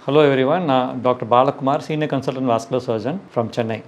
Hello everyone, Dr. Balakumar, Senior Consultant Vascular Surgeon from Chennai.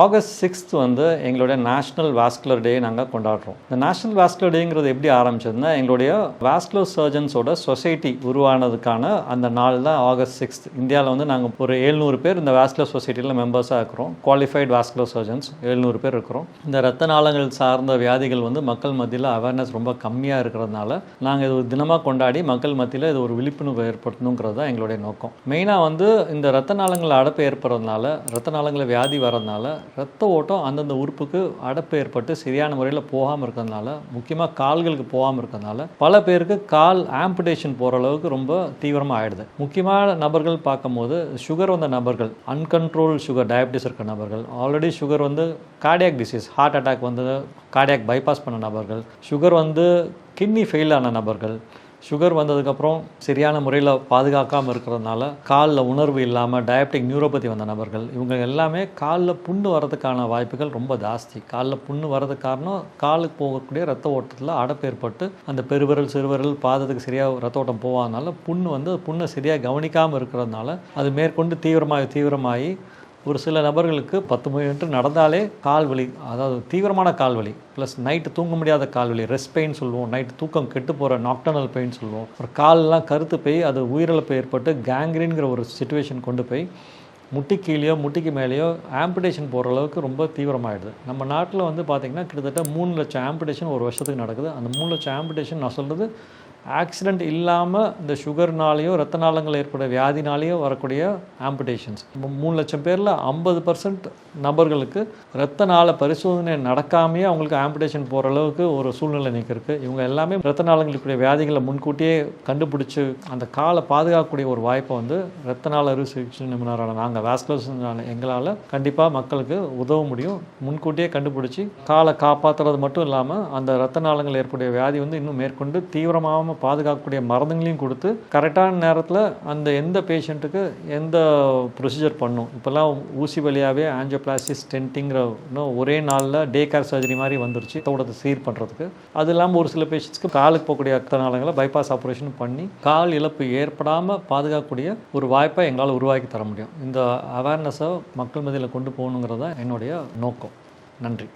August 6th வந்து எங்களுடைய national vascular டே நாங்கள் கொண்டாடுறோம். இந்த நேஷ்னல் வாஸ்குலர் டேங்கிறது எப்படி ஆரம்பிச்சதுன்னா, எங்களுடைய வாஸ்குலர் சர்ஜன்ஸோட சொசைட்டி உருவானதுக்கான அந்த நாள் தான் ஆகஸ்ட் 6th. இந்தியாவில் வந்து நாங்கள் ஒரு 700 பேர் இந்த வாஸ்குலர் சொசைட்டியில் மெம்பர்ஸாக இருக்கிறோம். குவாலிஃபைட் வாஸ்குலர் சர்ஜன்ஸ் 700 பேர் இருக்கிறோம். இந்த ரத்த நாளங்கள் சார்ந்த வியாதிகள் வந்து மக்கள் மத்தியில் அவேர்னஸ் ரொம்ப கம்மியாக இருக்கிறதுனால நாங்கள் இது ஒரு தினமாக கொண்டாடி மக்கள் மத்தியில் இது ஒரு விழிப்புணர்வு ஏற்படுத்தணுங்கிறது தான் எங்களுடைய நோக்கம். மெயினாக வந்து இந்த ரத்த நாளங்கள் அடைப்பு ஏற்படுறதுனால, ரத்த நாளங்களில் வியாதி வரதுனால ரத்த ஓட்டம் அந்தந்த உறுப்புக்கு அடைப்பு ஏற்பட்டு சரியான முறையில் போகாமல் இருக்கிறதுனால, முக்கியமாக கால்களுக்கு போகாமல் இருக்கிறதுனால பல பேருக்கு கால் ஆம்புடேஷன் போகிற அளவுக்கு ரொம்ப தீவிரமாக ஆகிடுது. முக்கியமான நபர்கள் பார்க்கும்போது சுகர் வந்த நபர்கள், அன்கண்ட்ரோல் சுகர் டயபிட்டிஸ் இருக்கிற நபர்கள், ஆல்ரெடி சுகர் வந்து கார்டியாக் டிசீஸ், ஹார்ட் அட்டாக் வந்து கார்டியாக் பைபாஸ் பண்ண நபர்கள், சுகர் வந்து கிட்னி ஃபெயில் ஆன நபர்கள், சுகர் வந்ததுக்கப்புறம் சரியான முறையில் பாதுகாக்காமல் இருக்கிறதுனால காலில் உணர்வு இல்லாமல் டயபெட்டிக் நியூரோபதி வந்த நபர்கள், இவங்க எல்லாமே காலில் புண்ணு வரதுக்கான வாய்ப்புகள் ரொம்ப ஜாஸ்தி. காலில் புண்ணு வரதுக்கு காரணம் காலுக்கு போகக்கூடிய ரத்த ஓட்டத்தில் அடைப்பு ஏற்பட்டு அந்த பெருவிரல் சிறுவிரல் பாதத்துக்கு சரியாக ரத்த ஓட்டம் போகாதனால புண்ணை சரியாக கவனிக்காமல் இருக்கிறதுனால அது மேற்கொண்டு தீவிரமாகி ஒரு சில நபர்களுக்கு 10 மினிட் நடந்தாலே கால் வலி, அதாவது தீவிரமான கால் வலி ப்ளஸ் நைட்டு தூங்க முடியாத கால் வலி, ரெஸ்ட் பெயின் சொல்லுவோம், நைட்டு தூக்கம் கெட்டு போகிற நாக்டர்னல் பெயின் சொல்லுவோம், ஒரு காலெலாம் கருத்து போய் அது உயிரிழப்பு ஏற்பட்டு கேங்க்ரீன்கிற ஒரு சிச்சுவேஷன் கொண்டு போய் முட்டி கீழேயோ முட்டிக்கு மேலேயோ ஆம்புடேஷன் போகிற அளவுக்கு ரொம்ப தீவிரமாகிடுது. நம்ம நாட்டில் வந்து பார்த்திங்கன்னா கிட்டத்தட்ட 3 லட்சம் ஆம்புடேஷன் ஒரு வருஷத்துக்கு நடக்குது. அந்த 3 லட்சம் ஆம்புடேஷன் நான் சொல்கிறது ஆக்சிடெண்ட் இல்லாமல் இந்த சுகர்னாலேயோ ரத்த நாளங்கள் ஏற்பட வியாதினாலேயோ வரக்கூடிய ஆம்புடேஷன்ஸ். 3 லட்சம் பேரில் 50% நபர்களுக்கு ரத்த நாள பரிசோதனை நடக்காமையே அவங்களுக்கு ஆம்புடேஷன் போகிற அளவுக்கு ஒரு சூழ்நிலை இருக்குது. இவங்க எல்லாமே ரத்த நாளங்களுக்குரிய வியாதிகளை முன்கூட்டியே கண்டுபிடிச்சி அந்த காலை பாதுகாக்கக்கூடிய ஒரு வாய்ப்பை வந்து ரத்த நாள அறுவை சிகிச்சை நிபுணரான நாங்கள் வாஸ்குலர் எங்களால் கண்டிப்பாக மக்களுக்கு உதவ முடியும். முன்கூட்டியே கண்டுபிடிச்சி காலை காப்பாற்றுறது மட்டும் இல்லாமல் அந்த ரத்த நாளங்கள் ஏற்படைய வியாதி வந்து இன்னும் மேற்கொண்டு தீவிரமாக பாதுகாக்கக்கூடிய மருந்துகளையும் கொடுத்து கரெக்டான நேரத்தில் அந்த எந்த பேஷண்ட்டுக்கு எந்த ப்ரொசீஜர் பண்ணும். இப்போல்லாம் ஊசி வழியாகவே ஆஞ்சியோபிளாஸ்டி ஸ்டென்ட்டிங்கிற ஒரே நாளில் டே கேர் சர்ஜரி மாதிரி வந்துருச்சு தோட்டத்தை சீர் பண்ணுறதுக்கு. அது இல்லாமல் ஒரு சில பேஷண்ட்ஸ்க்கு காலுக்கு போகக்கூடிய ரத்த நாளங்களை பைபாஸ் ஆப்ரேஷன் பண்ணி கால் இழப்பு ஏற்படாமல் பாதுகாக்கக்கூடிய ஒரு வாய்ப்பை எங்களால் உருவாக்கி தர முடியும். இந்த அவேர்னஸை மக்கள் மத்தியில் கொண்டு போகணுங்கிறது தான் என்னுடைய நோக்கம். நன்றி.